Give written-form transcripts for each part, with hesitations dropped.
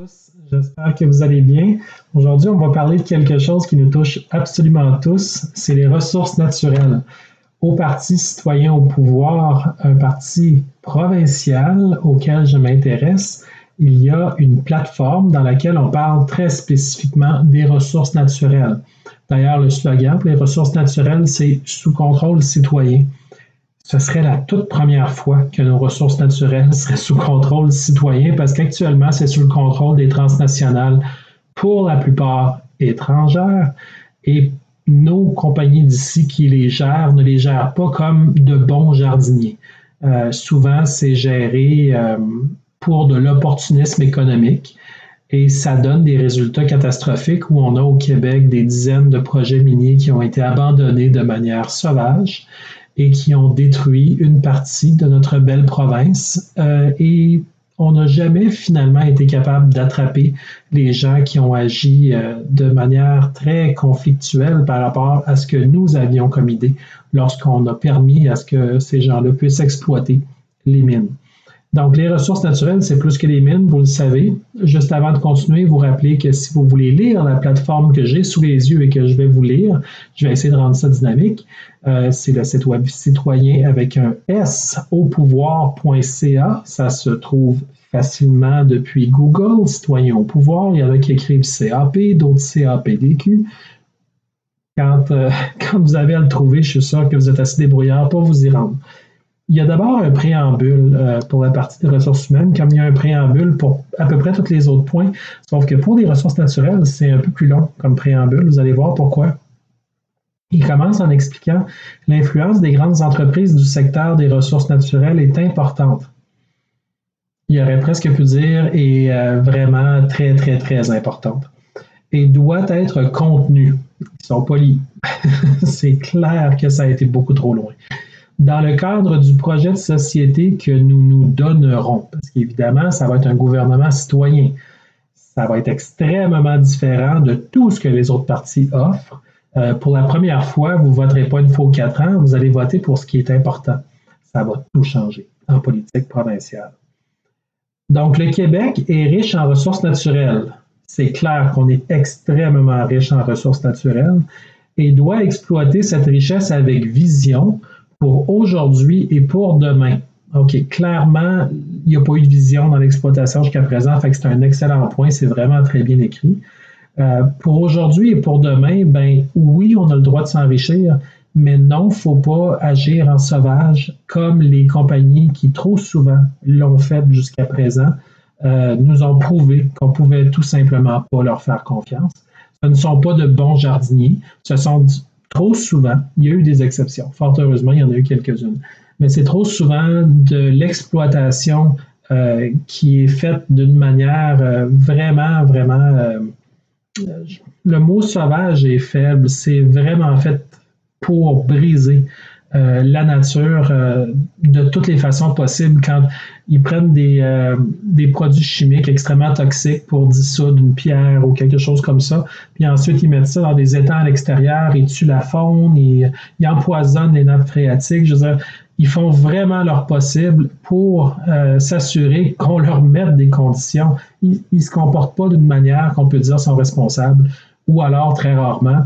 tous, j'espère que vous allez bien. Aujourd'hui, on va parler de quelque chose qui nous touche absolument tous, c'est les ressources naturelles. Au Parti citoyen au pouvoir, un parti provincial auquel je m'intéresse, il y a une plateforme dans laquelle on parle très spécifiquement des ressources naturelles. D'ailleurs, le slogan pour les ressources naturelles, c'est « Sous contrôle citoyen ». Ce serait la toute première fois que nos ressources naturelles seraient sous contrôle citoyen parce qu'actuellement, c'est sous le contrôle des transnationales, pour la plupart étrangères, et nos compagnies d'ici qui les gèrent ne les gèrent pas comme de bons jardiniers. Souvent, c'est géré pour de l'opportunisme économique et ça donne des résultats catastrophiques où on a au Québec des dizaines de projets miniers qui ont été abandonnés de manière sauvage et qui ont détruit une partie de notre belle province. Et on n'a jamais finalement été capable d'attraper les gens qui ont agi de manière très conflictuelle par rapport à ce que nous avions comme idée lorsqu'on a permis à ce que ces gens-là puissent exploiter les mines. Donc, les ressources naturelles, c'est plus que les mines, vous le savez. Juste avant de continuer, vous rappelez que si vous voulez lire la plateforme que j'ai sous les yeux et que je vais vous lire, je vais essayer de rendre ça dynamique. C'est le site web citoyen avec un S au pouvoir.ca. Ça se trouve facilement depuis Google, citoyen au pouvoir. Il y en a qui écrivent CAP, d'autres CAPDQ. Quand vous avez à le trouver, je suis sûr que vous êtes assez débrouillard pour vous y rendre. Il y a d'abord un préambule pour la partie des ressources humaines, comme il y a un préambule pour à peu près tous les autres points, sauf que pour les ressources naturelles, c'est un peu plus long comme préambule. Vous allez voir pourquoi. Il commence en expliquant l'influence des grandes entreprises du secteur des ressources naturelles est importante. Il aurait presque pu dire est vraiment très, très, très importante et doit être contenue. Ils sont polis. C'est clair que ça a été beaucoup trop loin. Dans le cadre du projet de société que nous nous donnerons, parce qu'évidemment, ça va être un gouvernement citoyen. Ça va être extrêmement différent de tout ce que les autres partis offrent. Pour la première fois, vous ne voterez pas une fois aux 4 ans, vous allez voter pour ce qui est important. Ça va tout changer en politique provinciale. Donc, le Québec est riche en ressources naturelles. C'est clair qu'on est extrêmement riche en ressources naturelles et doit exploiter cette richesse avec vision pour aujourd'hui et pour demain. OK, clairement, il n'y a pas eu de vision dans l'exploitation jusqu'à présent, fait que c'est un excellent point, c'est vraiment très bien écrit. Pour aujourd'hui et pour demain, ben oui, on a le droit de s'enrichir, mais non, il ne faut pas agir en sauvage comme les compagnies qui trop souvent l'ont fait jusqu'à présent, nous ont prouvé qu'on ne pouvait tout simplement pas leur faire confiance. Ce ne sont pas de bons jardiniers, ce sont trop souvent, il y a eu des exceptions. Fort heureusement, il y en a eu quelques-unes. Mais c'est trop souvent de l'exploitation qui est faite d'une manière vraiment, le mot sauvage est faible. C'est vraiment fait pour briser la nature de toutes les façons possibles quand ils prennent des produits chimiques extrêmement toxiques pour dissoudre une pierre ou quelque chose comme ça, puis ensuite ils mettent ça dans des étangs à l'extérieur, ils tuent la faune, ils empoisonnent les nappes phréatiques. Je veux dire, ils font vraiment leur possible pour s'assurer qu'on leur mette des conditions. Ils ne se comportent pas d'une manière qu'on peut dire sont responsables, ou alors très rarement,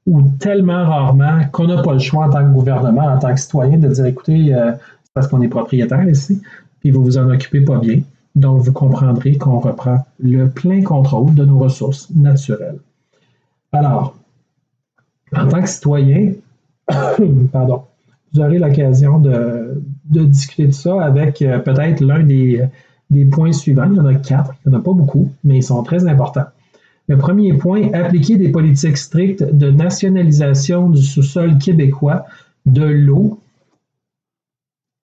ou tellement rarement qu'on n'a pas le choix en tant que gouvernement, en tant que citoyen, de dire, écoutez, c'est parce qu'on est propriétaire ici, puis vous vous en occupez pas bien, donc vous comprendrez qu'on reprend le plein contrôle de nos ressources naturelles. Alors, en tant que citoyen, pardon, vous aurez l'occasion de discuter de ça avec peut-être l'un des points suivants. Il y en a 4, il n'y en a pas beaucoup, mais ils sont très importants. Le premier point, appliquer des politiques strictes de nationalisation du sous-sol québécois de l'eau.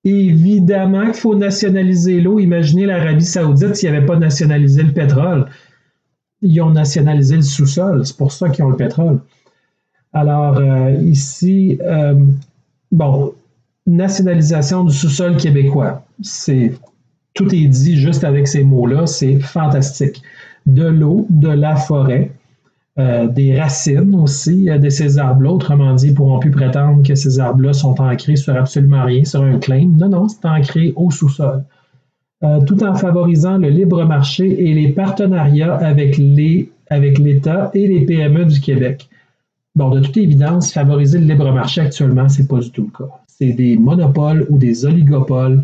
Évidemment qu'il faut nationaliser l'eau. Imaginez l'Arabie Saoudite s'ils n'avaient pas nationalisé le pétrole. Ils ont nationalisé le sous-sol. C'est pour ça qu'ils ont le pétrole. Alors, ici, nationalisation du sous-sol québécois. Tout est dit juste avec ces mots-là. C'est fantastique. De l'eau, de la forêt, des racines aussi de ces arbres-là. Autrement dit, ils ne pourront plus prétendre que ces arbres-là sont ancrés sur absolument rien, sur un claim. Non, c'est ancré au sous-sol. tout en favorisant le libre marché et les partenariats avec l'État et les PME du Québec. Bon, de toute évidence, favoriser le libre marché actuellement, c'est pas du tout le cas. C'est des monopoles ou des oligopoles,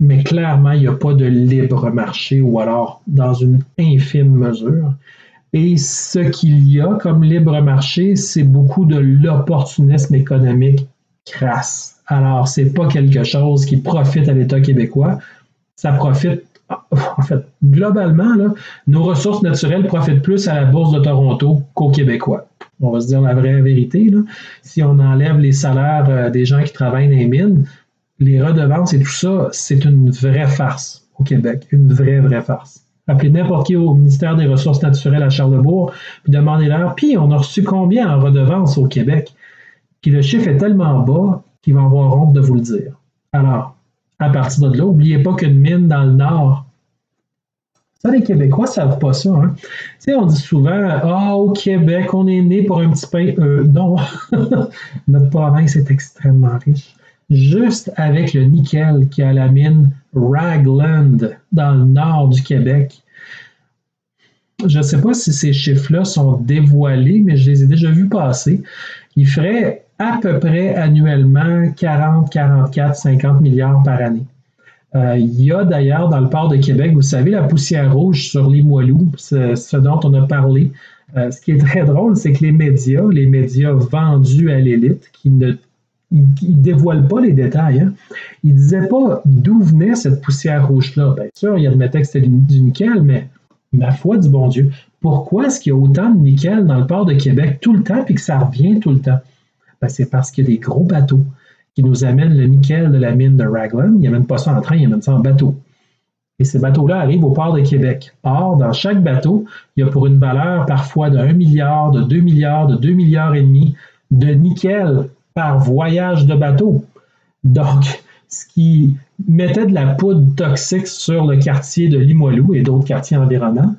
mais clairement, il n'y a pas de libre marché ou alors dans une infime mesure. Et ce qu'il y a comme libre marché, c'est beaucoup de l'opportunisme économique crasse. Alors, c'est pas quelque chose qui profite à l'État québécois. Ça profite, en fait, globalement, là, nos ressources naturelles profitent plus à la Bourse de Toronto qu'aux Québécois. On va se dire la vraie vérité, là. Si on enlève les salaires des gens qui travaillent dans les mines, les redevances et tout ça, c'est une vraie farce au Québec. Une vraie farce. Appelez n'importe qui au ministère des Ressources naturelles à Charlesbourg, puis demandez-leur, puis on a reçu combien en redevances au Québec? Puis le chiffre est tellement bas qu'ils vont avoir honte de vous le dire. Alors, à partir de là, n'oubliez pas qu'une mine dans le Nord, ça, les Québécois ne savent pas ça. Hein? Tu sais, on dit souvent, ah, au Québec, on est né pour un petit pain. Non, notre province est extrêmement riche. Juste avec le nickel qui a la mine Ragland dans le nord du Québec. Je ne sais pas si ces chiffres-là sont dévoilés, mais je les ai déjà vus passer. Ils feraient à peu près annuellement 40, 44, 50 milliards par année. Il y a d'ailleurs dans le port de Québec, vous savez, la poussière rouge sur Limoilou, ce dont on a parlé. Ce qui est très drôle, c'est que les médias vendus à l'élite, qui ne dévoilent pas les détails, hein, ils ne disaient pas d'où venait cette poussière rouge-là. Bien sûr, ils admettaient que c'était du nickel, mais ma foi du bon Dieu, pourquoi est-ce qu'il y a autant de nickel dans le port de Québec tout le temps et que ça revient tout le temps? Ben, c'est parce qu'il y a des gros bateaux qui nous amènent le nickel de la mine de Ragland. Ils n'amènent pas ça en train, ils amènent ça en bateau. Et ces bateaux-là arrivent au port de Québec. Or, dans chaque bateau, il y a pour une valeur parfois de 1 milliard, de 2 milliards, de 2 milliards et demi de nickel par voyage de bateau. Donc, ce qui mettait de la poudre toxique sur le quartier de Limoilou et d'autres quartiers environnants,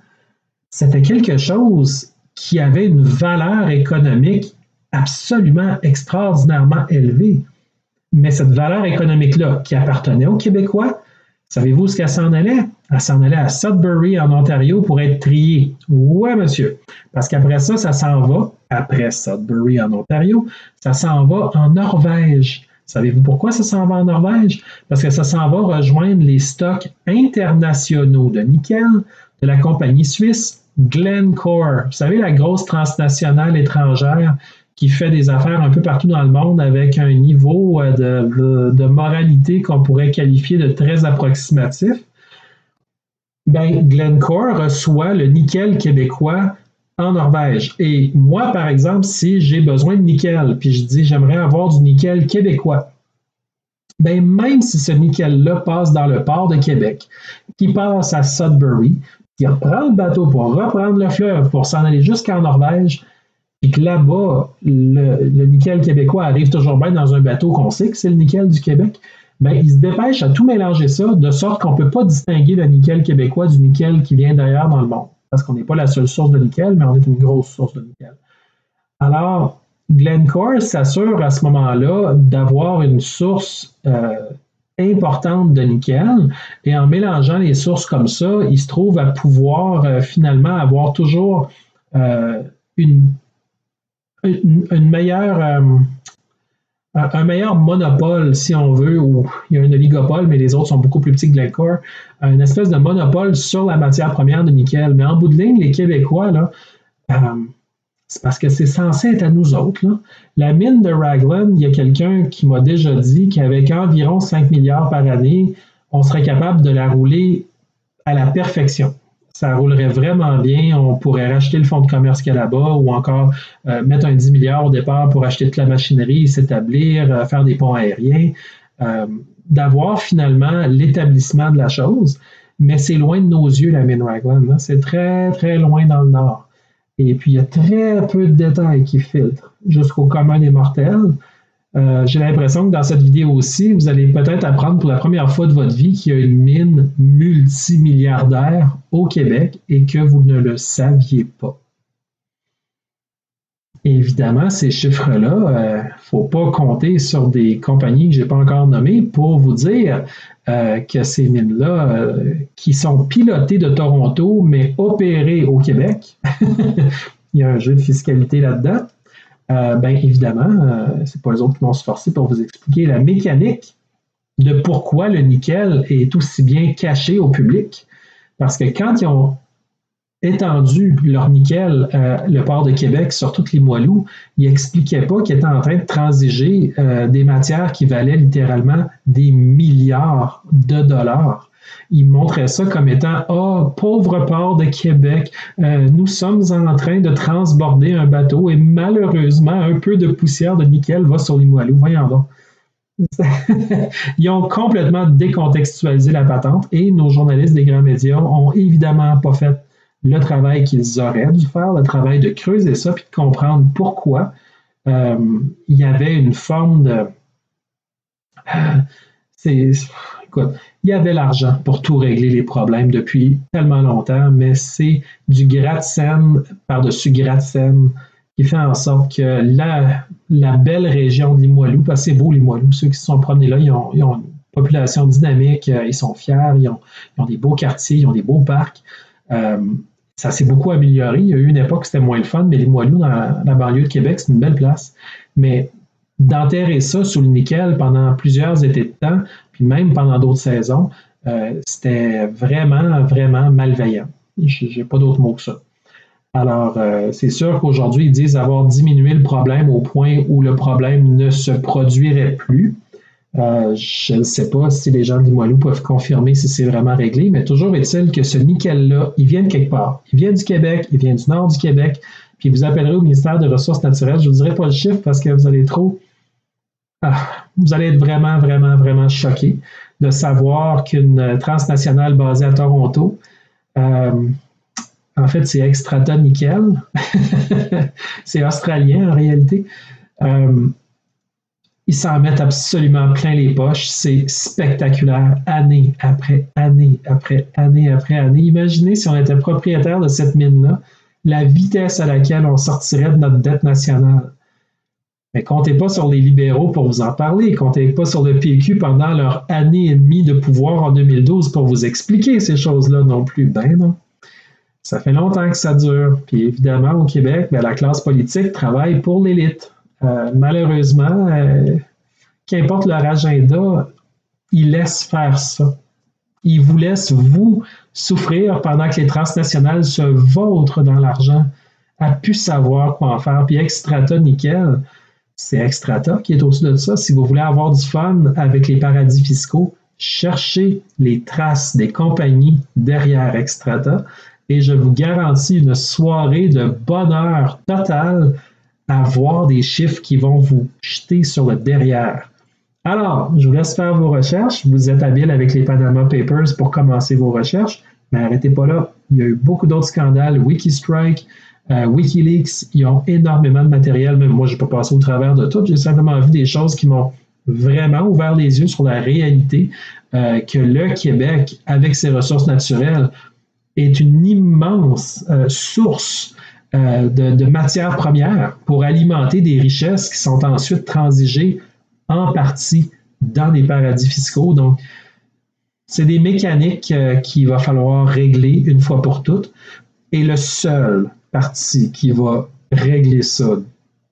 c'était quelque chose qui avait une valeur économique absolument extraordinairement élevée. Mais cette valeur économique-là, qui appartenait aux Québécois, savez-vous ce qu'elle s'en allait? Elle s'en allait à Sudbury, en Ontario, pour être triée. Ouais, monsieur. Parce qu'après ça, ça s'en va, après Sudbury, en Ontario, ça s'en va en Norvège. Savez-vous pourquoi ça s'en va en Norvège? Parce que ça s'en va rejoindre les stocks internationaux de nickel de la compagnie suisse Glencore. Vous savez, la grosse transnationale étrangère qui fait des affaires un peu partout dans le monde avec un niveau de moralité qu'on pourrait qualifier de très approximatif. Ben, Glencore reçoit le nickel québécois en Norvège. Et moi, par exemple, si j'ai besoin de nickel, puis je dis j'aimerais avoir du nickel québécois, ben, même si ce nickel-là passe dans le port de Québec, qui passe à Sudbury, qui reprend le bateau pour reprendre le fleuve, pour s'en aller jusqu'en Norvège, et que là-bas, le nickel québécois arrive toujours bien dans un bateau qu'on sait que c'est le nickel du Québec, bien, ils se dépêchent à tout mélanger ça, de sorte qu'on ne peut pas distinguer le nickel québécois du nickel qui vient d'ailleurs dans le monde. Parce qu'on n'est pas la seule source de nickel, mais on est une grosse source de nickel. Alors, Glencore s'assure à ce moment-là d'avoir une source importante de nickel, et en mélangeant les sources comme ça, il se trouve à pouvoir finalement avoir toujours un meilleur monopole, si on veut, où il y a un oligopole, mais les autres sont beaucoup plus petits que Glencore, une espèce de monopole sur la matière première de nickel. Mais en bout de ligne, les Québécois, là, c'est parce que c'est censé être à nous autres. Là. La mine de Ragland, il y a quelqu'un qui m'a déjà dit qu'avec environ 5 milliards par année, on serait capable de la rouler à la perfection. Ça roulerait vraiment bien. On pourrait racheter le fonds de commerce qu'il y a là-bas ou encore mettre un 10 milliards au départ pour acheter toute la machinerie, s'établir, faire des ponts aériens, d'avoir finalement l'établissement de la chose. Mais c'est loin de nos yeux, la mine Ragland. Hein? C'est très, très loin dans le nord. Et puis, il y a très peu de détails qui filtrent jusqu'au commun des mortels. J'ai l'impression que dans cette vidéo aussi, vous allez peut-être apprendre pour la première fois de votre vie qu'il y a une mine multimilliardaire au Québec et que vous ne le saviez pas. Évidemment, ces chiffres-là, il ne faut pas compter sur des compagnies que je n'ai pas encore nommées pour vous dire que ces mines-là, qui sont pilotées de Toronto, mais opérées au Québec, il y a un jeu de fiscalité là-dedans, bien évidemment, ce n'est pas eux autres qui vont se forcer pour vous expliquer la mécanique de pourquoi le nickel est aussi bien caché au public. Parce que quand ils ont étendu leur nickel, le port de Québec, sur toutes les Limoilou, ils n'expliquaient pas qu'ils étaient en train de transiger des matières qui valaient littéralement des milliards de dollars. Ils montraient ça comme étant « Ah, pauvre port de Québec, nous sommes en train de transborder un bateau et malheureusement, un peu de poussière de nickel va sur les Limoilou. » Voyons donc. Ils ont complètement décontextualisé la patente et nos journalistes des grands médias ont évidemment pas fait le travail qu'ils auraient dû faire, le travail de creuser ça puis de comprendre pourquoi il y avait une forme de... écoute, il y avait l'argent pour tout régler les problèmes depuis tellement longtemps, mais c'est du gratte-scène par-dessus gratte-scène qui fait en sorte que la belle région de Limoilou, parce que c'est beau Limoilou, ceux qui se sont promenés là, ils ont une population dynamique, ils sont fiers, ils ont des beaux quartiers, ils ont des beaux parcs. Ça s'est beaucoup amélioré. Il y a eu une époque où c'était moins le fun, mais Limoilou, dans la banlieue de Québec, c'est une belle place. Mais d'enterrer ça sous le nickel pendant plusieurs étés de temps, puis même pendant d'autres saisons, c'était vraiment, vraiment malveillant. Je n'ai pas d'autre mot que ça. Alors, c'est sûr qu'aujourd'hui, ils disent avoir diminué le problème au point où le problème ne se produirait plus. Je ne sais pas si les gens de Limoilou peuvent confirmer si c'est vraiment réglé, mais toujours est-il que ce nickel-là, il vient de quelque part. Il vient du Québec, il vient du nord du Québec, puis vous appellerez au ministère des Ressources naturelles. Je ne vous dirai pas le chiffre parce que vous allez vous allez être vraiment, vraiment, vraiment choqués de savoir qu'une transnationale basée à Toronto, en fait, c'est Extrata Nickel, c'est australien en réalité, ils s'en mettent absolument plein les poches. C'est spectaculaire, année après année, après année, après année. Imaginez si on était propriétaire de cette mine-là, la vitesse à laquelle on sortirait de notre dette nationale. Mais comptez pas sur les libéraux pour vous en parler. Comptez pas sur le PQ pendant leur année et demie de pouvoir en 2012 pour vous expliquer ces choses-là non plus. Ben non. Ça fait longtemps que ça dure. Puis évidemment, au Québec, ben, la classe politique travaille pour l'élite. Malheureusement, qu'importe leur agenda, ils laissent faire ça. Ils vous laissent, vous, souffrir pendant que les transnationales se vautrent dans l'argent, à plus savoir quoi en faire. Puis Extrata Nickel, c'est Extrata qui est au-dessus de ça. Si vous voulez avoir du fun avec les paradis fiscaux, cherchez les traces des compagnies derrière Extrata et je vous garantis une soirée de bonheur total à voir des chiffres qui vont vous jeter sur le derrière. Alors, je vous laisse faire vos recherches. Vous êtes habile avec les Panama Papers pour commencer vos recherches, mais arrêtez pas là. Il y a eu beaucoup d'autres scandales. Wikistrike, Wikileaks, ils ont énormément de matériel. Même moi, je n'ai pas passé au travers de tout. J'ai simplement vu des choses qui m'ont vraiment ouvert les yeux sur la réalité que le Québec, avec ses ressources naturelles, est une immense source de matières premières pour alimenter des richesses qui sont ensuite transigées en partie dans des paradis fiscaux. Donc, c'est des mécaniques qu'il va falloir régler une fois pour toutes. Et le seul parti qui va régler ça,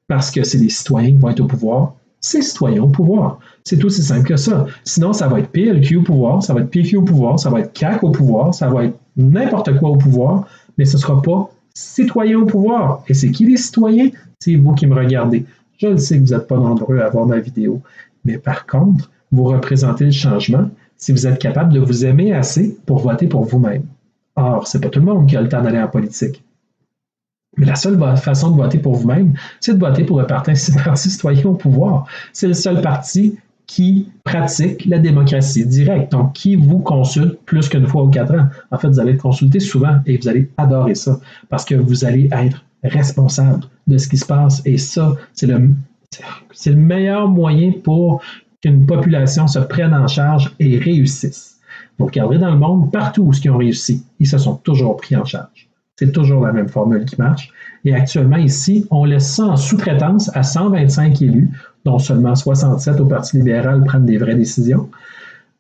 parce que c'est les citoyens qui vont être au pouvoir, c'est les citoyens au pouvoir. C'est aussi simple que ça. Sinon, ça va être PLQ au pouvoir, ça va être PQ au pouvoir, ça va être CAQ au pouvoir, ça va être n'importe quoi au pouvoir, mais ce ne sera pas citoyens au pouvoir. Et c'est qui les citoyens? C'est vous qui me regardez. Je le sais que vous n'êtes pas nombreux à voir ma vidéo. Mais par contre, vous représentez le changement si vous êtes capable de vous aimer assez pour voter pour vous-même. Or, ce n'est pas tout le monde qui a le temps d'aller en politique. Mais la seule façon de voter pour vous-même, c'est de voter pour le parti citoyen au pouvoir. C'est le seul parti qui pratique la démocratie directe, donc qui vous consulte plus qu'une fois aux 4 ans. En fait, vous allez être consulté souvent et vous allez adorer ça parce que vous allez être responsable de ce qui se passe. Et ça, c'est le meilleur moyen pour qu'une population se prenne en charge et réussisse. Vous regarderez dans le monde, partout où ils ont réussi, ils se sont toujours pris en charge. C'est toujours la même formule qui marche. Et actuellement, ici, on laisse ça en sous-traitance à 125 élus, dont seulement 67 au Parti libéral prennent des vraies décisions.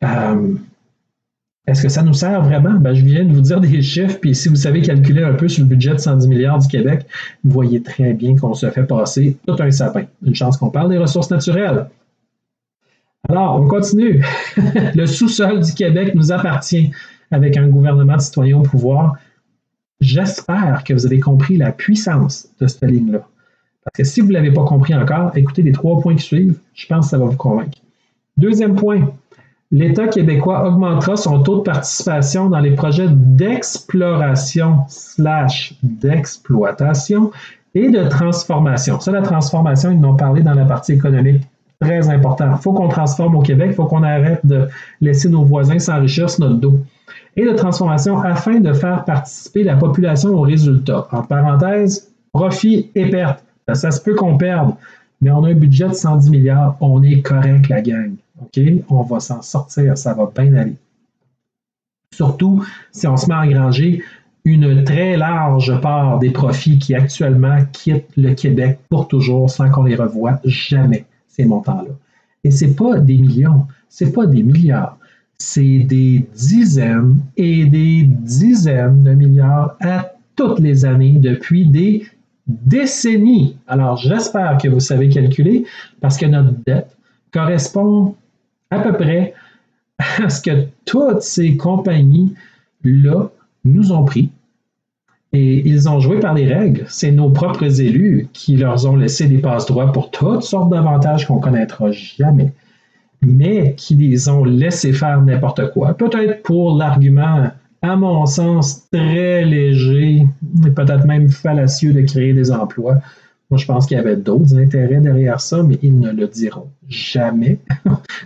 Est-ce que ça nous sert vraiment? Ben, je viens de vous dire des chiffres, puis si vous savez calculer un peu sur le budget de 110 milliards du Québec, vous voyez très bien qu'on se fait passer tout un sapin. Une chance qu'on parle des ressources naturelles. Alors, on continue. Le sous-sol du Québec nous appartient avec un gouvernement de citoyens au pouvoir. J'espère que vous avez compris la puissance de cette ligne-là. Parce que si vous ne l'avez pas compris encore, écoutez les 3 points qui suivent. Je pense que ça va vous convaincre. Deuxième point, l'État québécois augmentera son taux de participation dans les projets d'exploration/d'exploitation et de transformation. Ça, la transformation, ils en ont parlé dans la partie économique. Très important. Il faut qu'on transforme au Québec, il faut qu'on arrête de laisser nos voisins s'enrichir sur notre dos. Et de transformation afin de faire participer la population aux résultats. En parenthèse, profit et perte. Ça se peut qu'on perde, mais on a un budget de 110 milliards. On est correct, la gang. OK? On va s'en sortir, ça va bien aller. Surtout si on se met à engranger une très large part des profits qui actuellement quittent le Québec pour toujours sans qu'on les revoie jamais, ces montants-là. Et ce n'est pas des millions, ce n'est pas des milliards, c'est des dizaines et des dizaines de milliards à toutes les années depuis des décennies. Alors, j'espère que vous savez calculer parce que notre dette correspond à peu près à ce que toutes ces compagnies-là nous ont pris. Et ils ont joué par les règles. C'est nos propres élus qui leur ont laissé des passe-droits pour toutes sortes d'avantages qu'on ne connaîtra jamais, mais qui les ont laissé faire n'importe quoi. Peut-être pour l'argument, à mon sens, très léger, et peut-être même fallacieux de créer des emplois. Moi, je pense qu'il y avait d'autres intérêts derrière ça, mais ils ne le diront jamais.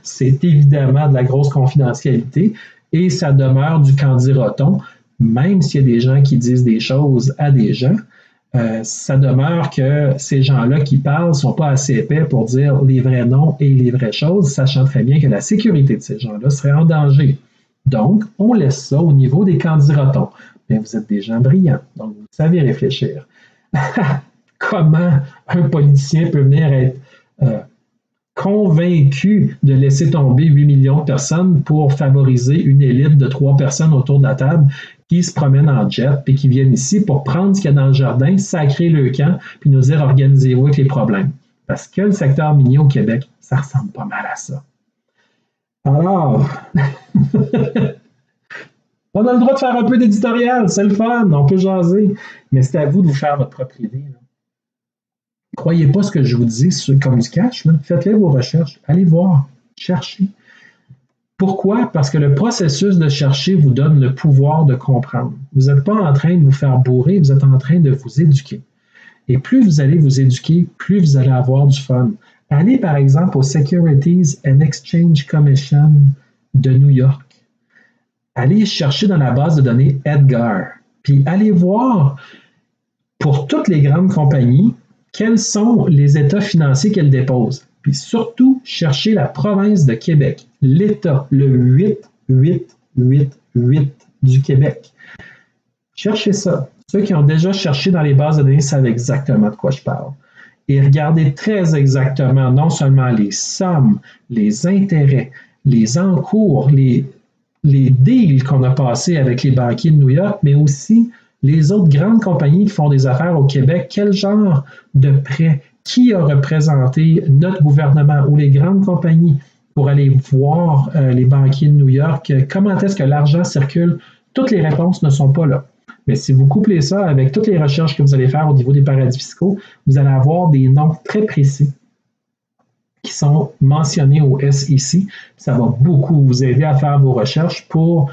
C'est évidemment de la grosse confidentialité et ça demeure du qu'en-dira-t-on. Même s'il y a des gens qui disent des choses à des gens, ça demeure que ces gens-là qui parlent ne sont pas assez épais pour dire les vrais noms et les vraies choses, sachant très bien que la sécurité de ces gens-là serait en danger. Donc, on laisse ça au niveau des qu'en-dira-t-on. Mais vous êtes des gens brillants, donc vous savez réfléchir. Comment un politicien peut venir être convaincu de laisser tomber 8 millions de personnes pour favoriser une élite de 3 personnes autour de la table qui se promènent en jet et qui viennent ici pour prendre ce qu'il y a dans le jardin, sacrer le camp, puis nous dire organisez-vous avec les problèmes. Parce que le secteur minier au Québec, ça ressemble pas mal à ça. Alors, on a le droit de faire un peu d'éditorial, c'est le fun, on peut jaser, mais c'est à vous de vous faire votre propre idée. Là. Croyez pas ce que je vous dis comme du cash. Faites-les vos recherches. Allez voir. Cherchez. Pourquoi? Parce que le processus de chercher vous donne le pouvoir de comprendre. Vous n'êtes pas en train de vous faire bourrer, vous êtes en train de vous éduquer. Et plus vous allez vous éduquer, plus vous allez avoir du fun. Allez par exemple au Securities and Exchange Commission de New York. Allez chercher dans la base de données EDGAR. Puis allez voir pour toutes les grandes compagnies quels sont les états financiers qu'elles déposent. Puis surtout, cherchez la province de Québec, l'État, le 8888 du Québec. Cherchez ça. Ceux qui ont déjà cherché dans les bases de données savent exactement de quoi je parle. Et regardez très exactement non seulement les sommes, les intérêts, les encours, les deals qu'on a passés avec les banquiers de New York, mais aussi les autres grandes compagnies qui font des affaires au Québec, quel genre de prêt, qui a représenté notre gouvernement ou les grandes compagnies pour aller voir les banquiers de New York, comment est-ce que l'argent circule, toutes les réponses ne sont pas là. Mais si vous couplez ça avec toutes les recherches que vous allez faire au niveau des paradis fiscaux, vous allez avoir des noms très précis qui sont mentionnés au SEC. Ça va beaucoup vous aider à faire vos recherches pour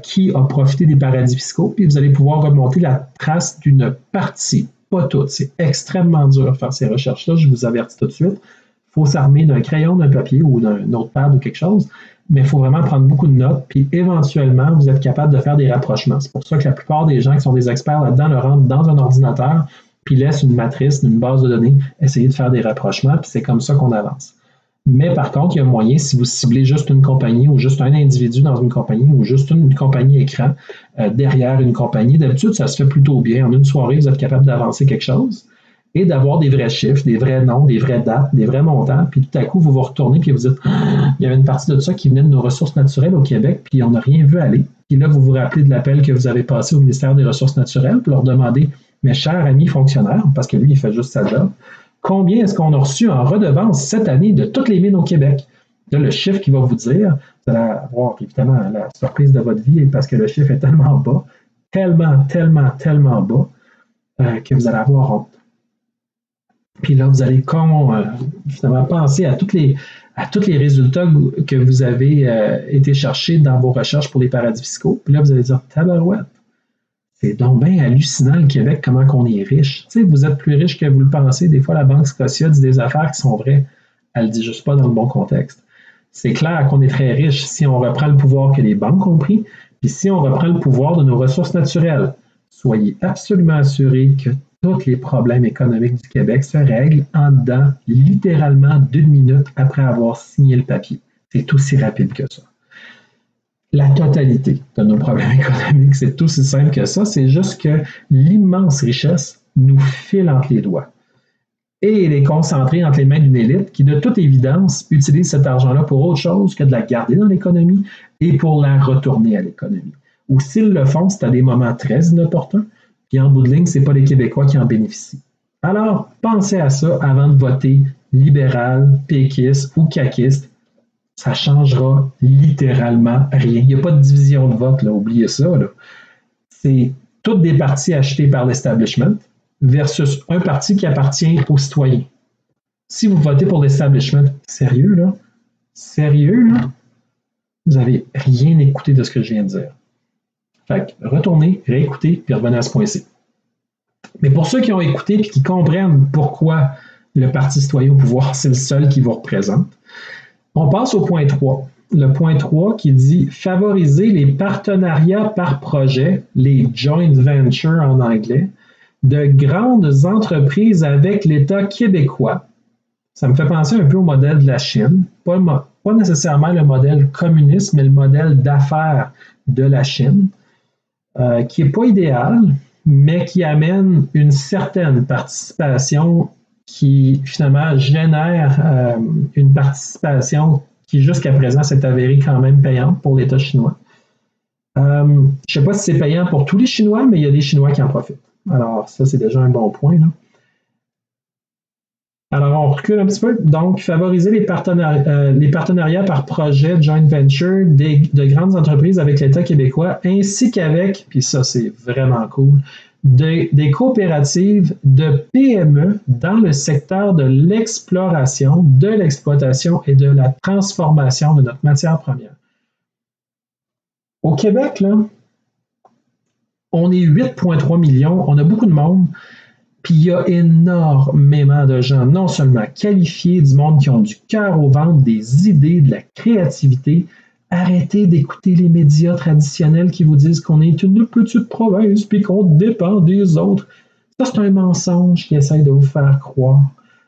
qui a profité des paradis fiscaux, puis vous allez pouvoir remonter la trace d'une partie, pas toute. C'est extrêmement dur de faire ces recherches-là, je vous avertis tout de suite. Il faut s'armer d'un crayon, d'un papier ou d'un notepad ou quelque chose, mais il faut vraiment prendre beaucoup de notes, puis éventuellement, vous êtes capable de faire des rapprochements. C'est pour ça que la plupart des gens qui sont des experts là-dedans le rentrent dans un ordinateur, puis laissent une matrice, une base de données, essayer de faire des rapprochements, puis c'est comme ça qu'on avance. Mais par contre, il y a moyen, si vous ciblez juste une compagnie ou juste un individu dans une compagnie ou juste une compagnie écran derrière une compagnie, d'habitude, ça se fait plutôt bien. En une soirée, vous êtes capable d'avancer quelque chose et d'avoir des vrais chiffres, des vrais noms, des vraies dates, des vrais montants. Puis tout à coup, vous vous retournez et vous dites il y avait une partie de ça qui venait de nos ressources naturelles au Québec, puis on n'a rien vu aller. Puis là, vous vous rappelez de l'appel que vous avez passé au ministère des Ressources naturelles pour leur demander, mes chers amis fonctionnaires, parce que lui, il fait juste sa job, combien est-ce qu'on a reçu en redevance cette année de toutes les mines au Québec? Là, le chiffre qu'il va vous dire, vous allez avoir évidemment la surprise de votre vie parce que le chiffre est tellement bas, tellement bas, que vous allez avoir honte. Puis là, vous allez finalement penser à tous les résultats que vous avez été chercher dans vos recherches pour les paradis fiscaux. Puis là, vous allez dire, tabarouette, c'est donc bien hallucinant le Québec, comment qu'on est riche. Tu sais, vous êtes plus riche que vous le pensez. Des fois, la Banque Scotia dit des affaires qui sont vraies. Elle ne dit juste pas dans le bon contexte. C'est clair qu'on est très riche si on reprend le pouvoir que les banques ont pris, puis si on reprend le pouvoir de nos ressources naturelles. Soyez absolument assurés que tous les problèmes économiques du Québec se règlent en dedans, littéralement d'1 minute après avoir signé le papier. C'est aussi rapide que ça. La totalité de nos problèmes économiques, c'est aussi simple que ça. C'est juste que l'immense richesse nous file entre les doigts. Et elle est concentrée entre les mains d'une élite qui, de toute évidence, utilise cet argent-là pour autre chose que de la garder dans l'économie et pour la retourner à l'économie. Ou s'ils le font, c'est à des moments très inopportuns. Puis en bout de ligne, ce n'est pas les Québécois qui en bénéficient. Alors, pensez à ça avant de voter libéral, péquiste ou caquiste. Ça ne changera littéralement rien. Il n'y a pas de division de vote, là, oubliez ça. Là. C'est toutes des partis achetés par l'establishment versus un parti qui appartient aux citoyens. Si vous votez pour l'establishment, sérieux, là, vous n'avez rien écouté de ce que je viens de dire. Fait que retournez, réécoutez, puis revenez à ce point-ci. Mais pour ceux qui ont écouté et qui comprennent pourquoi le Parti citoyen au pouvoir, c'est le seul qui vous représente, on passe au point 3. Le point 3 qui dit « Favoriser les partenariats par projet, les joint ventures en anglais, de grandes entreprises avec l'État québécois. » Ça me fait penser un peu au modèle de la Chine, pas nécessairement le modèle communiste, mais le modèle d'affaires de la Chine, qui n'est pas idéal, mais qui amène une certaine participation qui finalement génère une participation qui jusqu'à présent s'est avérée quand même payante pour l'État chinois. Je ne sais pas si c'est payant pour tous les Chinois, mais il y a des Chinois qui en profitent. Alors ça, c'est déjà un bon point, là. Alors, on recule un petit peu. Donc, favoriser les partenariats par projet, joint venture, de grandes entreprises avec l'État québécois, ainsi qu'avec, puis ça, c'est vraiment cool, des coopératives de PME dans le secteur de l'exploration, de l'exploitation et de la transformation de notre matière première. Au Québec, là, on est 8,3 millions, on a beaucoup de monde, puis il y a énormément de gens, non seulement qualifiés, du monde qui ont du cœur au ventre, des idées, de la créativité. Arrêtez d'écouter les médias traditionnels qui vous disent qu'on est une petite province puis qu'on dépend des autres. Ça, c'est un mensonge qui essaie de vous faire croire.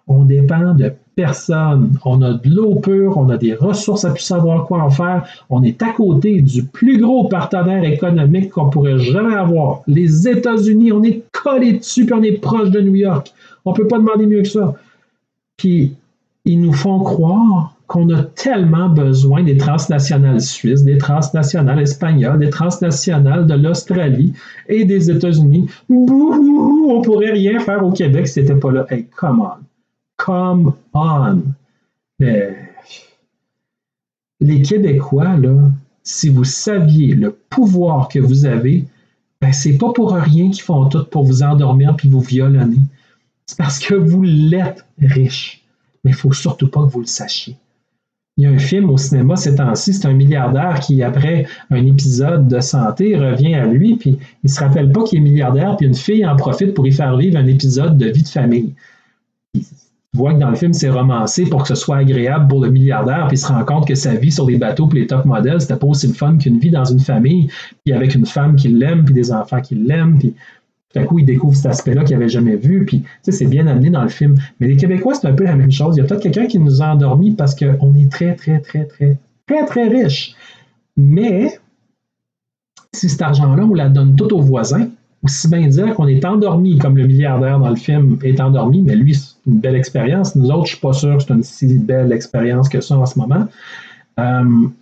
On dépend de personne. On a de l'eau pure, on a des ressources à plus savoir quoi en faire. On est à côté du plus gros partenaire économique qu'on pourrait jamais avoir. Les États-Unis, on est collé dessus puis on est proche de New York. On ne peut pas demander mieux que ça. Puis, ils nous font croire qu'on a tellement besoin des transnationales suisses, des transnationales espagnoles, des transnationales de l'Australie et des États-Unis. Bouhou, on ne pourrait rien faire au Québec si ce n'était pas là. Hey, come on. Come on! Les Québécois, là, si vous saviez le pouvoir que vous avez, ben, c'est pas pour rien qu'ils font tout pour vous endormir puis vous violonner. C'est parce que vous l'êtes riche. Mais il ne faut surtout pas que vous le sachiez. Il y a un film au cinéma ces temps-ci, c'est un milliardaire qui, après un épisode de santé, revient à lui, puis il ne se rappelle pas qu'il est milliardaire, puis une fille en profite pour y faire vivre un épisode de vie de famille. Tu vois que dans le film, c'est romancé pour que ce soit agréable pour le milliardaire, puis il se rend compte que sa vie sur les bateaux puis les top modèles, c'était pas aussi le fun qu'une vie dans une famille, puis avec une femme qui l'aime, puis des enfants qui l'aiment, puis tout à coup, ils découvrent cet aspect-là qu'ils n'avaient jamais vu, puis c'est bien amené dans le film. Mais les Québécois, c'est un peu la même chose. Il y a peut-être quelqu'un qui nous a endormis parce qu'on est très, très, très, très, très, très riche. Mais si cet argent-là, on la donne tout aux voisins, aussi bien dire qu'on est endormi, comme le milliardaire dans le film est endormi, mais lui, c'est une belle expérience. Nous autres, je ne suis pas sûr que c'est une si belle expérience que ça en ce moment. On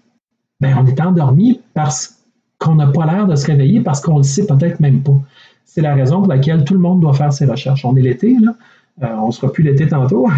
est endormi parce qu'on n'a pas l'air de se réveiller, parce qu'on ne le sait peut-être même pas. C'est la raison pour laquelle tout le monde doit faire ses recherches. On est l'été, là. On ne sera plus l'été tantôt,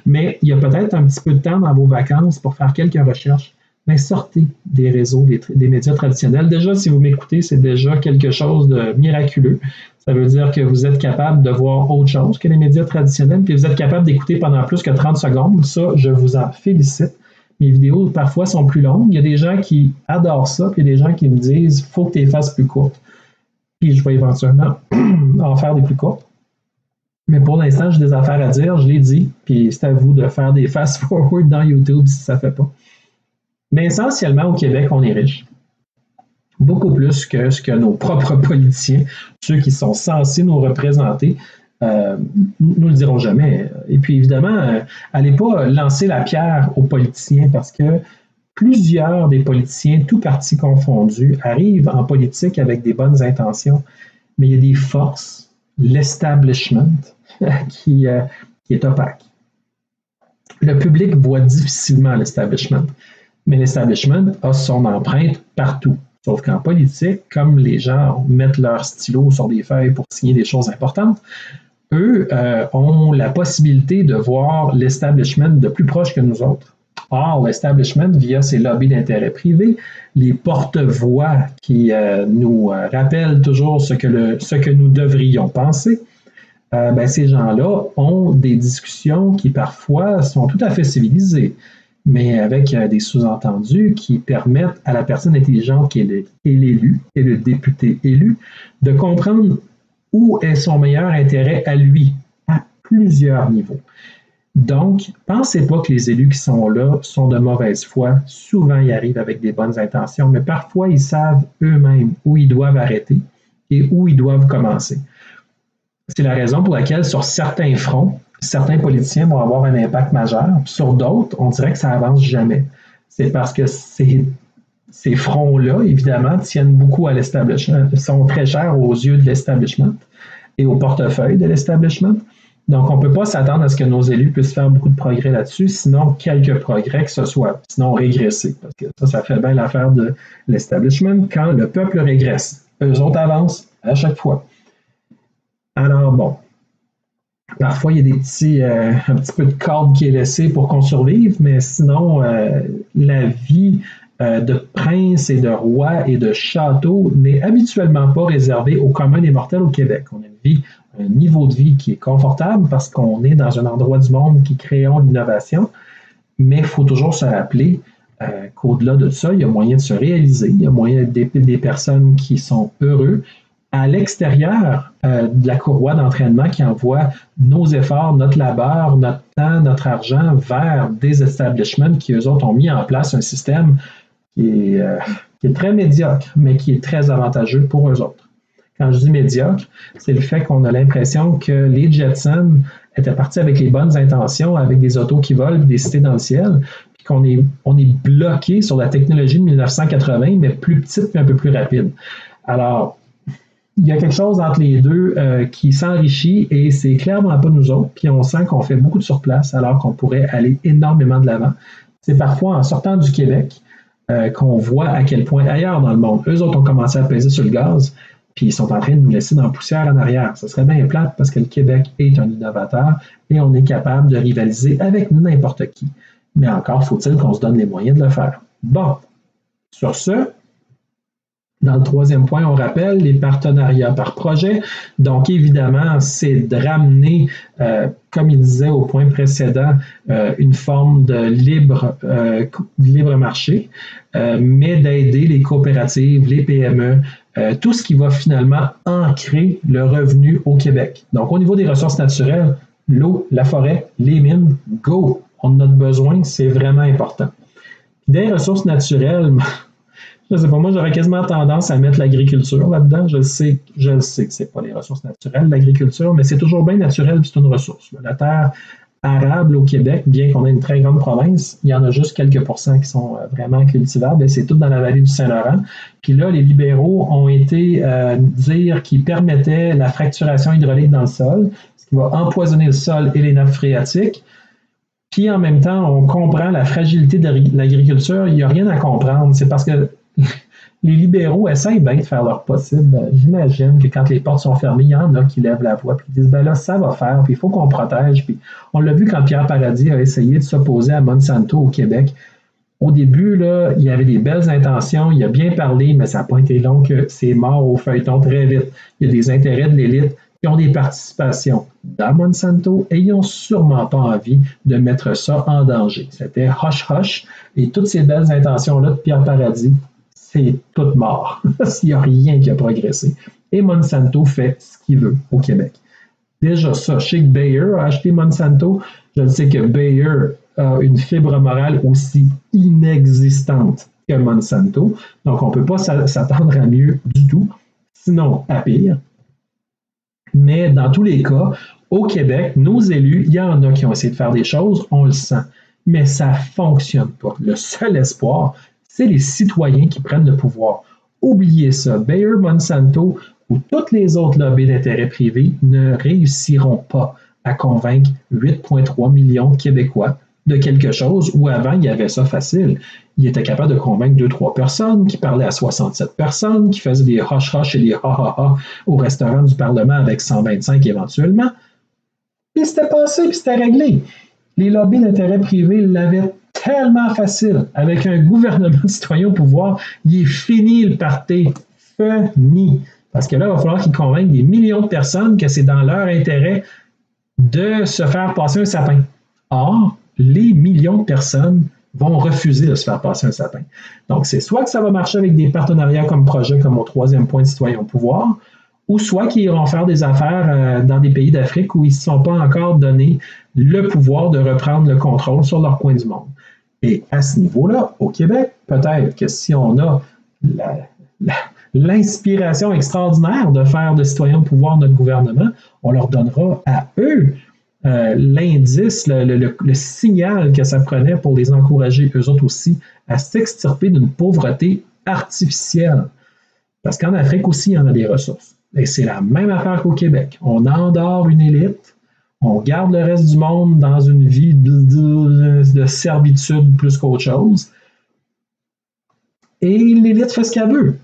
mais il y a peut-être un petit peu de temps dans vos vacances pour faire quelques recherches. Mais sortez des réseaux, des médias traditionnels. Déjà, si vous m'écoutez, c'est déjà quelque chose de miraculeux. Ça veut dire que vous êtes capable de voir autre chose que les médias traditionnels, puis vous êtes capable d'écouter pendant plus que 30 secondes. Ça, je vous en félicite. Mes vidéos, parfois, sont plus longues. Il y a des gens qui adorent ça, puis il y a des gens qui me disent « faut que tu les fasses plus courtes ». Puis je vais éventuellement en faire des plus courtes. Mais pour l'instant, j'ai des affaires à dire, je l'ai dit, puis c'est à vous de faire des fast-forward dans YouTube si ça ne fait pas. Mais essentiellement, au Québec, on est riche. Beaucoup plus que ce que nos propres politiciens, ceux qui sont censés nous représenter, nous le diront jamais. Et puis évidemment, allez pas lancer la pierre aux politiciens parce que plusieurs des politiciens, tous partis confondus, arrivent en politique avec des bonnes intentions, mais il y a des forces, l'establishment, qui est opaque. Le public voit difficilement l'establishment. Mais l'establishment a son empreinte partout. Sauf qu'en politique, comme les gens mettent leur stylo sur des feuilles pour signer des choses importantes, eux ont la possibilité de voir l'establishment de plus proche que nous autres. Or, l'establishment, via ses lobbies d'intérêt privé, les porte-voix qui nous rappellent toujours ce que nous devrions penser, ces gens-là ont des discussions qui parfois sont tout à fait civilisées, mais avec des sous-entendus qui permettent à la personne intelligente qui est l'élu, et le député élu, de comprendre où est son meilleur intérêt à lui, à plusieurs niveaux. Donc, pensez pas que les élus qui sont là sont de mauvaise foi. Souvent, ils arrivent avec des bonnes intentions, mais parfois, ils savent eux-mêmes où ils doivent arrêter et où ils doivent commencer. C'est la raison pour laquelle, sur certains fronts, certains politiciens vont avoir un impact majeur. Puis sur d'autres, on dirait que ça avance jamais. C'est parce que ces fronts-là, évidemment, tiennent beaucoup à l'establishment, sont très chers aux yeux de l'establishment et au portefeuille de l'establishment. Donc, on ne peut pas s'attendre à ce que nos élus puissent faire beaucoup de progrès là-dessus, sinon quelques progrès que ce soit, sinon régresser. Parce que ça fait bien l'affaire de l'establishment quand le peuple régresse. Eux autres avancent à chaque fois. Alors, bon. Parfois, il y a un petit peu de corde qui est laissée pour qu'on survive, mais sinon, la vie de prince et de roi et de château n'est habituellement pas réservée aux communs des mortels au Québec. On a un niveau de vie qui est confortable parce qu'on est dans un endroit du monde qui créons l'innovation, mais il faut toujours se rappeler qu'au-delà de ça, il y a moyen de se réaliser, il y a moyen des personnes qui sont heureux à l'extérieur de la courroie d'entraînement qui envoie nos efforts, notre labeur, notre temps, notre argent vers des establishments qui, eux autres, ont mis en place un système qui est très médiocre, mais qui est très avantageux pour eux autres. Quand je dis médiocre, c'est le fait qu'on a l'impression que les Jetsons étaient partis avec les bonnes intentions, avec des autos qui volent, des cités dans le ciel, puis qu'on est bloqué sur la technologie de 1980, mais plus petite et un peu plus rapide. Alors, il y a quelque chose entre les deux qui s'enrichit et c'est clairement pas nous autres. Puis on sent qu'on fait beaucoup de surplace alors qu'on pourrait aller énormément de l'avant. C'est parfois en sortant du Québec qu'on voit à quel point ailleurs dans le monde, eux autres ont commencé à peser sur le gaz puis ils sont en train de nous laisser dans la poussière en arrière. Ça serait bien plate parce que le Québec est un innovateur et on est capable de rivaliser avec n'importe qui. Mais encore faut-il qu'on se donne les moyens de le faire. Bon, sur ce, dans le troisième point, on rappelle les partenariats par projet. Donc, évidemment, c'est de ramener, comme il disait au point précédent, une forme de libre marché, mais d'aider les coopératives, les PME, tout ce qui va finalement ancrer le revenu au Québec. Donc, au niveau des ressources naturelles, l'eau, la forêt, les mines, go! On en a besoin, c'est vraiment important. Des ressources naturelles, Je sais pas, moi, j'aurais quasiment tendance à mettre l'agriculture là-dedans. Je sais que c'est pas les ressources naturelles, l'agriculture, mais c'est toujours bien naturel, puis c'est une ressource. La terre arable au Québec, bien qu'on ait une très grande province, il y en a juste quelques pourcents qui sont vraiment cultivables, et c'est tout dans la vallée du Saint-Laurent. Puis là, les libéraux ont été dire qu'ils permettaient la fracturation hydraulique dans le sol, ce qui va empoisonner le sol et les nappes phréatiques. Puis en même temps, on comprend la fragilité de l'agriculture. Il n'y a rien à comprendre. C'est parce que les libéraux essayent bien de faire leur possible. J'imagine que quand les portes sont fermées, il y en a qui lèvent la voix et disent ben là, ça va faire, puis il faut qu'on protège. Puis on l'a vu quand Pierre Paradis a essayé de s'opposer à Monsanto au Québec. Au début, là, il y avait des belles intentions, il a bien parlé, mais ça n'a pas été long que c'est mort au feuilleton très vite. Il y a des intérêts de l'élite qui ont des participations dans Monsanto et ils n'ont sûrement pas envie de mettre ça en danger. C'était hush-hush et toutes ces belles intentions-là de Pierre Paradis, c'est tout mort. Il n'y a rien qui a progressé. Et Monsanto fait ce qu'il veut au Québec. Déjà ça, je sais que Bayer a acheté Monsanto. Je sais que Bayer a une fibre morale aussi inexistante que Monsanto. Donc, on ne peut pas s'attendre à mieux du tout, sinon à pire. Mais dans tous les cas, au Québec, nos élus, il y en a qui ont essayé de faire des choses, on le sent. Mais ça ne fonctionne pas. Le seul espoir, c'est les citoyens qui prennent le pouvoir. Oubliez ça. Bayer, Monsanto ou toutes les autres lobbies d'intérêt privé ne réussiront pas à convaincre 8,3 millions de Québécois de quelque chose où avant, il y avait ça facile. Il était capable de convaincre 2-3 personnes qui parlaient à 67 personnes, qui faisaient des hush-hush et des ha-ha-ha au restaurant du Parlement avec 125 éventuellement. Puis c'était passé, puis c'était réglé. Les lobbies d'intérêt privé l'avaient tellement facile. Avec un gouvernement citoyen au pouvoir, il est fini le party. Fini. Parce que là, il va falloir qu'ils convainquent des millions de personnes que c'est dans leur intérêt de se faire passer un sapin. Or, les millions de personnes vont refuser de se faire passer un sapin. Donc, c'est soit que ça va marcher avec des partenariats comme projet, comme au 3e point de citoyen au pouvoir, ou soit qu'ils iront faire des affaires dans des pays d'Afrique où ils ne se sont pas encore donné le pouvoir de reprendre le contrôle sur leur coin du monde. Et à ce niveau-là, au Québec, peut-être que si on a l'inspiration extraordinaire de faire de citoyens au pouvoir notre gouvernement, on leur donnera à eux l'indice, le signal que ça prenait pour les encourager, eux autres aussi, à s'extirper d'une pauvreté artificielle. Parce qu'en Afrique aussi, il y en a des ressources. Et c'est la même affaire qu'au Québec. On endort une élite, on garde le reste du monde dans une vie de servitude plus qu'autre chose. Et l'élite fait ce qu'elle veut.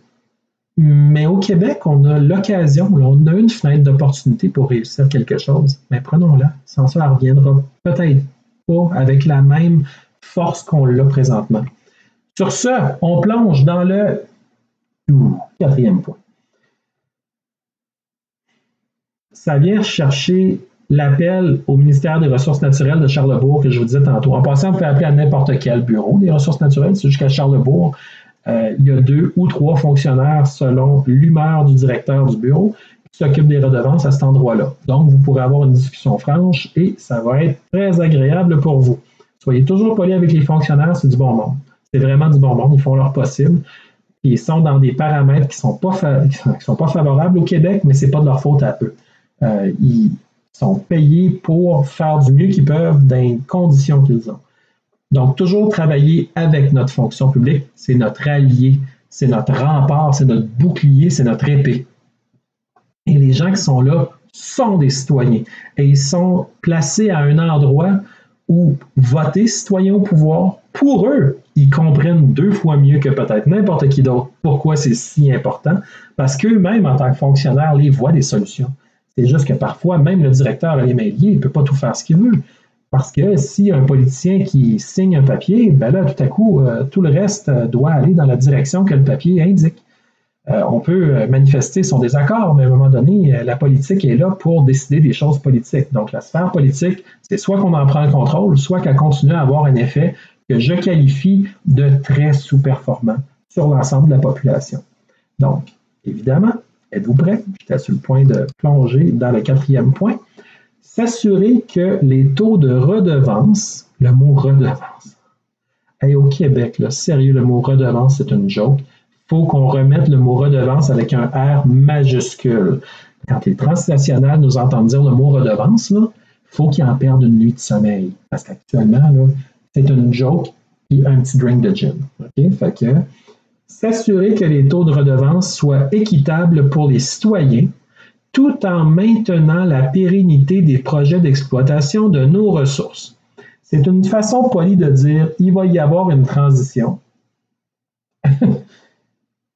Mais au Québec, on a l'occasion, on a une fenêtre d'opportunité pour réussir quelque chose. Mais prenons-la. Sans ça, elle ne reviendra peut-être pas avec la même force qu'on l'a présentement. Sur ce, on plonge dans le 4e point. Ça vient chercher l'appel au ministère des Ressources naturelles de Charlesbourg que je vous disais tantôt. En passant, vous pouvez appeler à n'importe quel bureau des ressources naturelles, c'est jusqu'à Charlesbourg. Il y a 2 ou 3 fonctionnaires selon l'humeur du directeur du bureau qui s'occupent des redevances à cet endroit-là. Donc, vous pourrez avoir une discussion franche et ça va être très agréable pour vous. Soyez toujours poli avec les fonctionnaires, c'est du bon monde. C'est vraiment du bon monde, ils font leur possible. Ils sont dans des paramètres qui ne sont pas favorables au Québec, mais ce n'est pas de leur faute à eux. Ils sont payés pour faire du mieux qu'ils peuvent dans les conditions qu'ils ont. Donc, toujours travailler avec notre fonction publique, c'est notre allié, c'est notre rempart, c'est notre bouclier, c'est notre épée. Et les gens qui sont là sont des citoyens. Et ils sont placés à un endroit où voter citoyen au pouvoir, pour eux, ils comprennent 2 fois mieux que peut-être n'importe qui d'autre pourquoi c'est si important, parce qu'eux-mêmes, en tant que fonctionnaires, les voient des solutions. C'est juste que parfois, même le directeur a les mains liées, il ne peut pas tout faire ce qu'il veut. Parce que si un politicien qui signe un papier, ben là, tout à coup, tout le reste doit aller dans la direction que le papier indique. On peut manifester son désaccord, mais à un moment donné, la politique est là pour décider des choses politiques. Donc, la sphère politique, c'est soit qu'on en prend le contrôle, soit qu'elle continue à avoir un effet que je qualifie de très sous-performant sur l'ensemble de la population. Donc, évidemment, êtes-vous prêts? J'étais sur le point de plonger dans le 4e point. S'assurer que les taux de redevance, le mot redevance, hey, au Québec, là, sérieux, le mot redevance, c'est une joke. faut qu'on remette le mot redevance avec un R majuscule. Quand les transnationales nous entendent dire le mot redevance, il faut qu'ils en perdent une nuit de sommeil. Parce qu'actuellement, là, c'est une joke et un petit drink de gin. Okay? Fait que s'assurer que les taux de redevance soient équitables pour les citoyens, tout en maintenant la pérennité des projets d'exploitation de nos ressources. C'est une façon polie de dire il va y avoir une transition.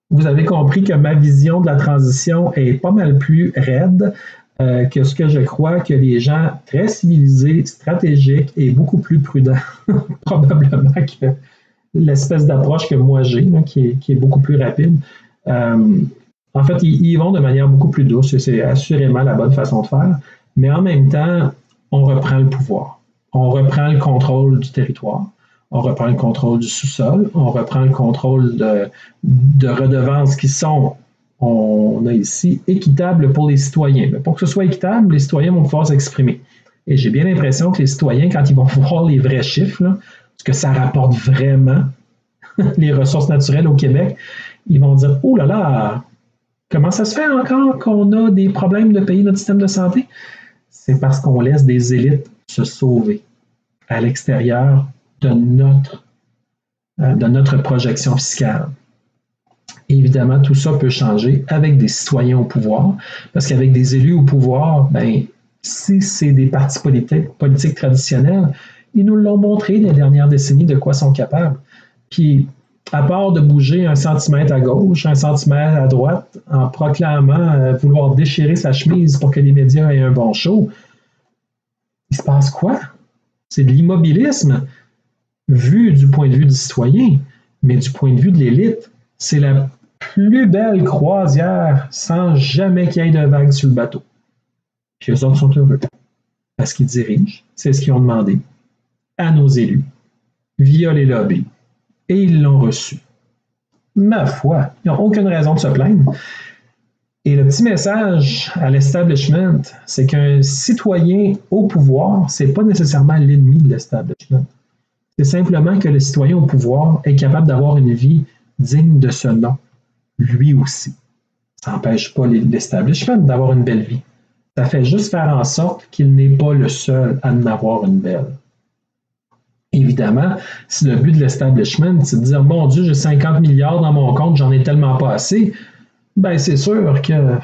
Vous avez compris que ma vision de la transition est pas mal plus raide que ce que je crois que les gens très civilisés, stratégiques et beaucoup plus prudents, probablement que l'espèce d'approche que moi j'ai, là, qui est beaucoup plus rapide. En fait, ils y vont de manière beaucoup plus douce et c'est assurément la bonne façon de faire. Mais en même temps, on reprend le pouvoir. On reprend le contrôle du territoire. On reprend le contrôle du sous-sol, on reprend le contrôle de redevances qui sont, on a ici, équitables pour les citoyens. Mais pour que ce soit équitable, les citoyens vont pouvoir s'exprimer. Et j'ai bien l'impression que les citoyens, quand ils vont voir les vrais chiffres, là, ce que ça rapporte vraiment, les ressources naturelles au Québec, ils vont dire « Oh là là, comment ça se fait encore qu'on a des problèmes de payer notre système de santé? » C'est parce qu'on laisse des élites se sauver à l'extérieur de notre projection fiscale. Évidemment, tout ça peut changer avec des citoyens au pouvoir, parce qu'avec des élus au pouvoir, ben, si c'est des partis politiques traditionnels, ils nous l'ont montré les dernières décennies de quoi ils sont capables. Puis, à part de bouger un centimètre à gauche, un centimètre à droite, en proclamant vouloir déchirer sa chemise pour que les médias aient un bon show, il se passe quoi? C'est de l'immobilisme. Vu du point de vue du citoyen, mais du point de vue de l'élite, c'est la plus belle croisière sans jamais qu'il y ait de vagues sur le bateau. Puis eux autres sont heureux parce qu'ils dirigent, c'est ce qu'ils ont demandé à nos élus, via les lobbies. Et ils l'ont reçu. Ma foi, ils n'ont aucune raison de se plaindre. Et le petit message à l'establishment, c'est qu'un citoyen au pouvoir, c'est pas nécessairement l'ennemi de l'establishment. C'est simplement que le citoyen au pouvoir est capable d'avoir une vie digne de ce nom, lui aussi. Ça n'empêche pas l'establishment d'avoir une belle vie. Ça fait juste faire en sorte qu'il n'est pas le seul à en avoir une belle. Évidemment, si le but de l'establishment, c'est de dire « Mon Dieu, j'ai 50 milliards dans mon compte, j'en ai tellement pas assez », ben c'est sûr que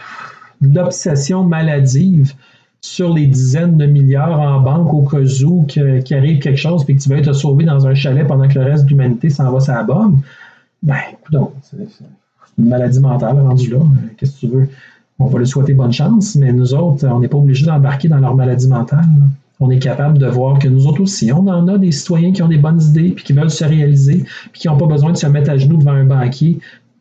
l'obsession maladive sur les dizaines de milliards en banque au cas où qu'il arrive quelque chose et que tu vas être sauvé dans un chalet pendant que le reste de l'humanité s'en va sur la bombe, ben, écoute, c'est une maladie mentale rendue là. Qu'est-ce que tu veux? On va lui souhaiter bonne chance, mais nous autres, on n'est pas obligés d'embarquer dans leur maladie mentale. Là. On est capable de voir que nous autres aussi, on en a des citoyens qui ont des bonnes idées puis qui veulent se réaliser puis qui n'ont pas besoin de se mettre à genoux devant un banquier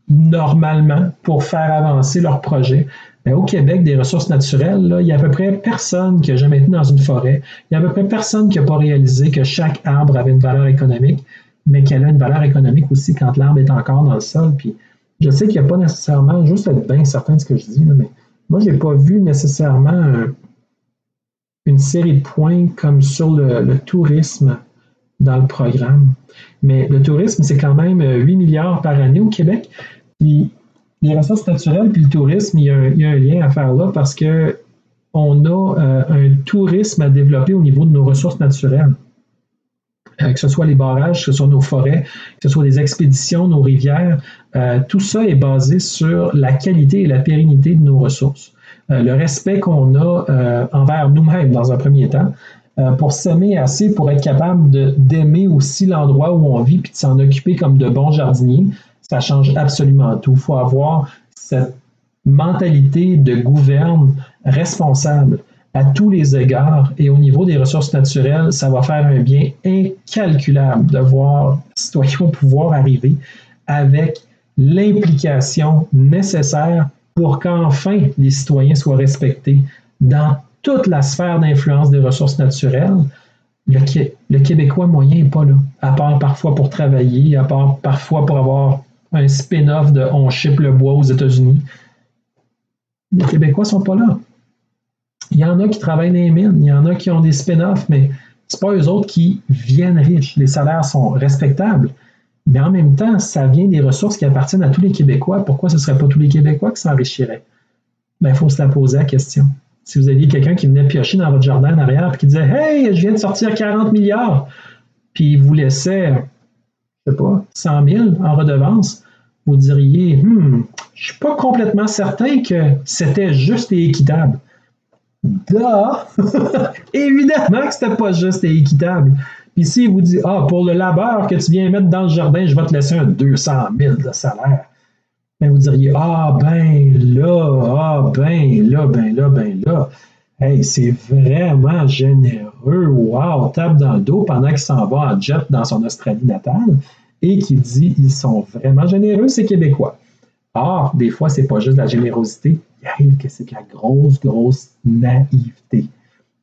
normalement pour faire avancer leur projet. Mais au Québec, des ressources naturelles, là, il y a à peu près personne qui n'a jamais été dans une forêt. Il y a à peu près personne qui n'a pas réalisé que chaque arbre avait une valeur économique, mais qu'elle a une valeur économique aussi quand l'arbre est encore dans le sol. Puis je sais qu'il n'y a pas nécessairement, juste être bien certain de ce que je dis, là, mais moi, je n'ai pas vu nécessairement une série de points comme sur le tourisme dans le programme. Mais le tourisme, c'est quand même 8 milliards par année au Québec. Puis les ressources naturelles puis le tourisme, il y a un lien à faire là parce qu'on a un tourisme à développer au niveau de nos ressources naturelles. Que ce soit les barrages, que ce soit nos forêt, que ce soit les expéditions, nos rivières, tout ça est basé sur la qualité et la pérennité de nos ressources. Le respect qu'on a envers nous-mêmes dans un premier temps, pour s'aimer assez, pour être capable d'aimer aussi l'endroit où on vit puis de s'en occuper comme de bons jardiniers, ça change absolument tout. Il faut avoir cette mentalité de gouverne responsable à tous les égards et au niveau des ressources naturelles, ça va faire un bien incalculable de voir les citoyens au pouvoir arriver avec l'implication nécessaire pour qu'enfin les citoyens soient respectés dans toute la sphère d'influence des ressources naturelles. Le Québécois moyen n'est pas là, à part parfois pour travailler, à part parfois pour avoir un spin-off de On ship le bois aux États-Unis. Les Québécois ne sont pas là. Il y en a qui travaillent dans les mines, il y en a qui ont des spin-offs, mais ce n'est pas eux autres qui viennent riches. Les salaires sont respectables, Mais en même temps, ça vient des ressources qui appartiennent à tous les Québécois. Pourquoi ce ne serait pas tous les Québécois qui s'enrichiraient? Il faut se la poser la question. Si vous aviez quelqu'un qui venait piocher dans votre jardin en arrière et qui disait « Hey, je viens de sortir 40 milliards », puis il vous laissait, je ne sais pas, 100 000 en redevance, vous diriez « je ne suis pas complètement certain que c'était juste et équitable ». Évidemment que c'était pas juste et équitable. Puis s'il vous dit, pour le labeur que tu viens mettre dans le jardin, je vais te laisser un 200 000 de salaire. Ben vous diriez, hey, c'est vraiment généreux. Wow, tape dans le dos pendant qu'il s'en va en jet dans son Australie natale et qui dit, ils sont vraiment généreux, ces Québécois. Or, des fois, c'est pas juste de la générosité, il arrive que c'est de la grosse naïveté.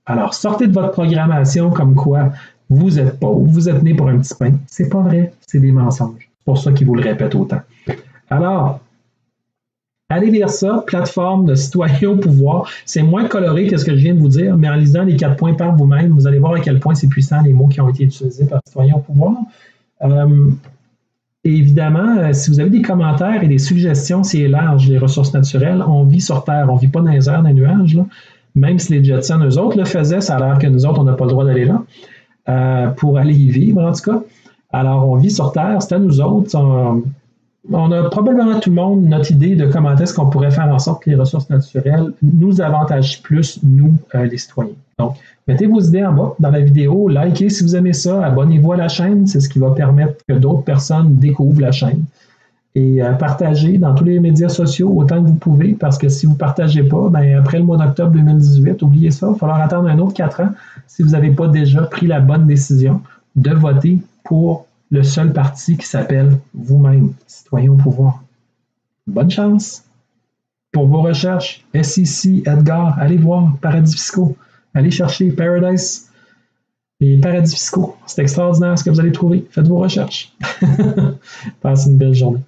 Alors, sortez de votre programmation comme quoi vous êtes pauvre, vous êtes né pour un petit pain. C'est pas vrai, c'est des mensonges. C'est pour ça qu'ils vous le répètent autant. Alors, allez lire ça, plateforme de citoyens au pouvoir. C'est moins coloré que ce que je viens de vous dire, mais en lisant les 4 points par vous-même, vous allez voir à quel point c'est puissant les mots qui ont été utilisés par citoyens au pouvoir. Et évidemment, si vous avez des commentaires et des suggestions, c'est large, les ressources naturelles. On vit sur Terre, on ne vit pas dans les airs, dans les nuages. Là. Même si les Jetsons, eux autres, le faisaient, ça a l'air que nous autres, on n'a pas le droit d'aller là, pour aller y vivre, en tout cas. Alors, on vit sur Terre, c'est à nous autres. On a probablement tout le monde notre idée de comment est-ce qu'on pourrait faire en sorte que les ressources naturelles nous avantagent plus, nous, les citoyens. Donc, mettez vos idées en bas dans la vidéo, likez si vous aimez ça, abonnez-vous à la chaîne, c'est ce qui va permettre que d'autres personnes découvrent la chaîne. Et partagez dans tous les médias sociaux autant que vous pouvez, parce que si vous ne partagez pas, après le mois d'octobre 2018, oubliez ça, il va falloir attendre un autre 4 ans si vous n'avez pas déjà pris la bonne décision de voter pour le seul parti qui s'appelle vous-même, citoyen au pouvoir. Bonne chance pour vos recherches. SEC, Edgar, allez voir Paradis fiscaux. Allez chercher Paradise et Paradis fiscaux. C'est extraordinaire ce que vous allez trouver. Faites vos recherches. Passez une belle journée.